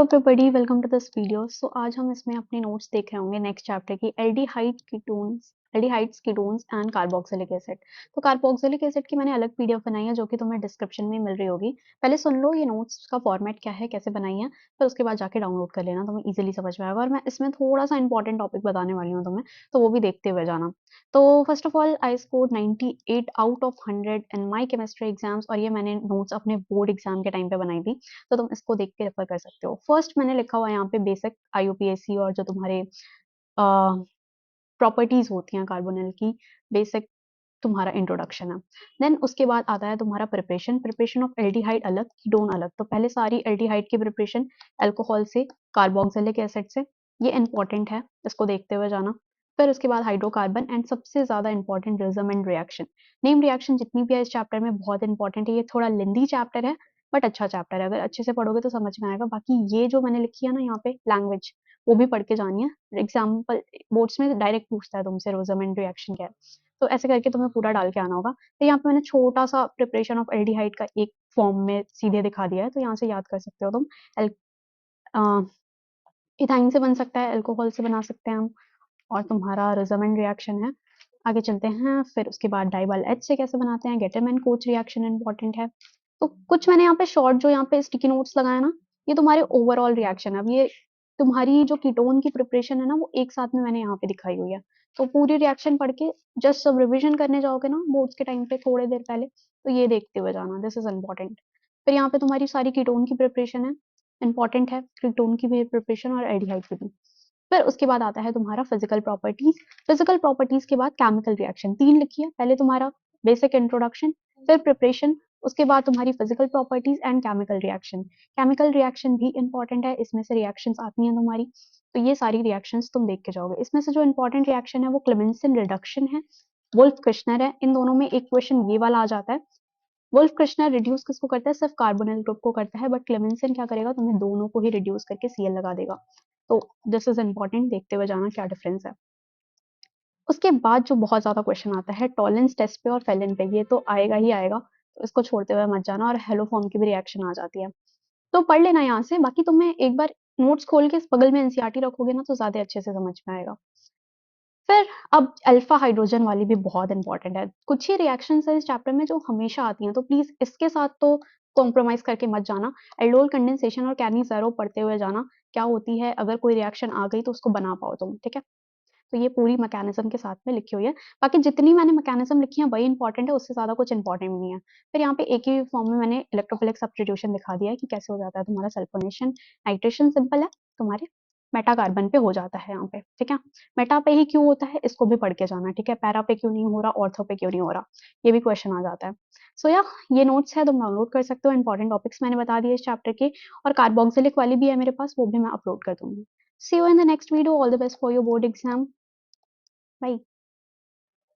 Everybody, welcome to this video. आज हम इसमें अपने नोट्स देख रहे होंगे नेक्स्ट चैप्टर की aldehydes ketones and carboxylic acid. तो कार्बोक्सिलिक एसिड की मैंने अलग पीडीएफ बनाई है जो कि तुम्हें डिस्क्रिप्शन में मिल रही होगी। पहले सुन लो ये नोट्स का फॉर्मेट क्या है, कैसे बनाई है, फिर उसके बाद जाके डाउनलोड कर लेना, तुम्हें इजीली समझ में आएगा। और मैं इसमें थोड़ा सा इंपॉर्टेंट टॉपिक बताने वाली हूँ तुम्हें, तो वो भी देखते हुए जाना। तो first of all, I scored 98 out of 100 in my chemistry exams, और ये मैंने नोट्स अपने बोर्ड एग्जाम के टाइम पे बनाई थी, तो तुम इसको देख के रेफर कर सकते हो। फर्स्ट मैंने लिखा हुआ है यहाँ पे बेसिक आईयूपीएसी और जो तुम्हारे प्रॉपर्टीज होती हैं कार्बोनिल की, बेसिक तुम्हारा इंट्रोडक्शन है। देन उसके बाद आता है तुम्हारा प्रिपरेशन ऑफ एल्डिहाइड अलग, कीटोन अलग। तो पहले सारी एल्डिहाइड की प्रिपरेशन अल्कोहल से, कार्बोक्सिलिक एसिड से, ये इंपॉर्टेंट है, इसको देखते हुए जाना। फिर उसके बाद हाइड्रोकार्बन एंड सबसे ज्यादा इंपॉर्टेंट रिजमेंट रिएक्शन। नेम रिएक्शन जितनी भी है इस चैप्टर में बहुत इंपॉर्टेंट है। ये थोड़ा लेंदी चैप्टर है बट अच्छा चैप्टर है, अगर अच्छे से पढ़ोगे तो समझ में आएगा। बाकी ये जो मैंने लिखी है ना यहाँ पे लैंग्वेज, वो भी पढ़ के जानी है। एग्जाम्पल बोर्ड्स में डायरेक्ट पूछता है तुमसे रोजामेंट रिएक्शन क्या है, तो ऐसे करके तुम्हें पूरा डाल के आना होगा। तो यहाँ पे मैंने छोटा सा प्रिपरेशन ऑफ एल्डिहाइड का एक फॉर्म में सीधे दिखा दिया है, तो यहाँ से याद कर सकते हो तुम। एल इथाइन से बन सकता है, अल्कोहल से बना सकते हैं हम, और तुम्हारा रिजमेंट रिएक्शन है। आगे चलते हैं, फिर उसके बाद डाइबाल एच से कैसे बनाते हैं, गेटरमैन कोच रिएक्शन इंपॉर्टेंट है। तो कुछ मैंने यहाँ पे शॉर्ट जो यहाँ पे स्टिकी नोट्स लगाए ना, ये तुम्हारे ओवरऑल रिएक्शन है। अब ये तुम्हारी जो कीटोन की प्रिपरेशन है ना, वो एक साथ में मैंने यहाँ पे दिखाई हुई है। तो पूरी रिएक्शन पढ़ के जस्ट सब रिविजन करने जाओगे ना बोर्ड्स के टाइम पे थोड़ी देर पहले, तो ये देखते हुए जाना, दिस इज इंपॉर्टेंट। फिर यहाँ पे तुम्हारी सारी कीटोन की प्रिपरेशन है, इंपॉर्टेंट है कीटोन की भी प्रिपरेशन और एल्डिहाइड की भी। फिर उसके बाद आता है तुम्हारा फिजिकल प्रॉपर्टीज। फिजिकल प्रॉपर्टीज के बाद केमिकल रिएक्शन, तीन लिखी है। पहले तुम्हारा बेसिक इंट्रोडक्शन, फिर प्रिपरेशन, उसके बाद तुम्हारी physical properties and chemical reaction. Chemical reaction भी इंपॉर्टेंट है, इसमें से रिएक्शंस आती हैं तुम्हारी, तो ये सारी रिएक्शंस तुम देख के जाओगे। इसमें से जो इंपॉर्टेंट रिएक्शन है वो क्लेमेंसन रिडक्शन है, वुल्फ क्रिश्नर है। इन दोनों में एक क्वेश्चन ये वाला आ जाता है। वुल्फ क्रिश्नर रिड्यूस किसको करता है, सिर्फ कार्बोनिल ग्रुप को करता है, बट क्लेमेंसन क्या करेगा, तुम्हें दोनों को ही रिड्यूस करके सीएल लगा देगा। तो दिस इज इंपॉर्टेंट, देखते हुए जाना क्या डिफरेंस है। उसके बाद जो बहुत ज्यादा क्वेश्चन आता है टॉलेंस टेस्ट पे और फेलिन पे, ये तो आएगा ही आएगा, तो इसको छोड़ते हुए मत जाना। और हेलो फॉर्म की भी रिएक्शन आ जाती है, तो पढ़ लेना यहाँ से। बाकी तुम्हें एक बार नोट्स खोल के इस बगल में एनसीईआरटी रखोगे ना, तो ज्यादा अच्छे से समझ में आएगा। फिर अब अल्फा हाइड्रोजन वाली भी बहुत इंपॉर्टेंट है। कुछ ही रिएक्शंस है इस चैप्टर में जो हमेशा आती हैं, तो प्लीज इसके साथ तो कॉम्प्रोमाइज करके मत जाना। एल्डोल कंडेंसेशन और कैनी ज़ेरो पढ़ते हुए जाना, क्या होती है अगर कोई रिएक्शन आ गई तो उसको बना पाओ तुम, ठीक है। तो ये पूरी मैकेनिज्म के साथ में लिखी हुई है। बाकी जितनी मैंने मैकेनिज्म लिखी है वही इंपॉर्टेंट है, उससे ज्यादा कुछ इंपॉर्टेंट नहीं है। फिर यहाँ पे एक ही फॉर्म में मैंने इलेक्ट्रोफिलिक सब्स्टिट्यूशन दिखा दिया है कि कैसे हो जाता है तुम्हारा सल्फोनेशन। नाइट्रेशन सिंपल है, तुम्हारे मेटा कार्बन पे हो जाता है यहाँ पे, ठीक है। मेटा पे ही क्यों होता है इसको भी पढ़ के जाना, ठीक है। पैरा पे क्यों नहीं हो रहा, ऑर्थो पे क्यों नहीं हो रहा, ये भी क्वेश्चन आ जाता है। सो या ये नोट्स है, तुम डाउनलोड कर सकते हो। इंपॉर्टेंट टॉपिक्स मैंने बता दिए इस चैप्टर के, और कार्बोक्सिलिक वाली भी है मेरे पास, वो भी मैं अपलोड कर दूंगी। See you in the next video, all the best for your board exam. Bye.